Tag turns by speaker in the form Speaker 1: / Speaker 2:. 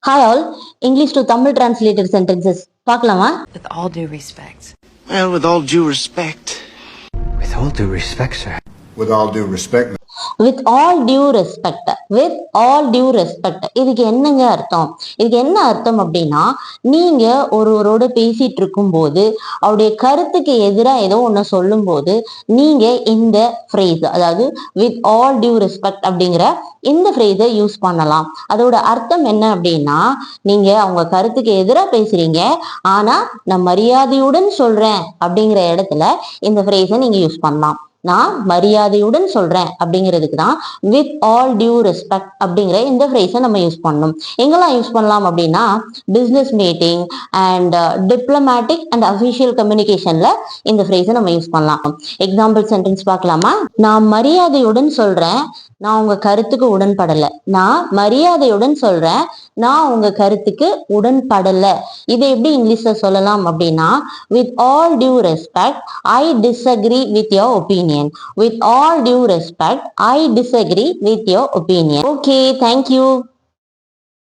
Speaker 1: Hi all, English to Tamil translated sentences. பார்க்கலாமா?
Speaker 2: With all due respect.
Speaker 3: Well, with all due respect.
Speaker 4: With all due respect, sir.
Speaker 5: With all due respect.
Speaker 1: With all due respect. With all due respect. இதுக்கு என்னங்க அர்த்தம்? இதுக்கு என்ன அர்த்தம் அப்படின்னா, நீங்க ஒருவரோட பேசிட்டு இருக்கும் போது அவருடைய கருத்துக்கு எதிராக ஏதோ ஒன்று சொல்லும் போது நீங்க இந்த ஃப்ரேஸ், அதாவது வித் ஆல் டியூ ரெஸ்பெக்ட் அப்படிங்கிற இந்த ஃப்ரேஸை யூஸ் பண்ணலாம். அதோட அர்த்தம் என்ன அப்படின்னா, நீங்க அவங்க கருத்துக்கு எதிராக பேசுறீங்க, ஆனா நான் மரியாதையுடன் சொல்றேன் அப்படிங்கிற இடத்துல இந்த ஃப்ரேஸை நீங்க யூஸ் பண்ணலாம். நான் மரியாதையுடன் சொல்றேன் அப்படிங்கிறதுக்கு தான் வித் ஆல் டியூ ரெஸ்பெக்ட் அப்படிங்கிற இந்த ஃப்ரேஸை நம்ம யூஸ் பண்ணணும். எங்கெல்லாம் யூஸ் பண்ணலாம் அப்படின்னா, business meeting and diplomatic and official கம்யூனிகேஷன்ல இந்த ஃப்ரேஸை நம்ம யூஸ் பண்ணலாம். எக்ஸாம்பிள் சென்டென்ஸ் பார்க்கலாமா? நான் மரியாதையுடன் சொல்றேன், நான் உங்க கருத்துக்கு உடன்படல. நான் மரியாதையுடன் சொல்றேன், நான் உங்க கருத்துக்கு உடன்படல. இதை எப்படி இங்கிலீஷ்ல சொல்லலாம் அப்படின்னா, with all due respect I disagree with your opinion. With all due respect, I disagree with your opinion. Okay, thank you.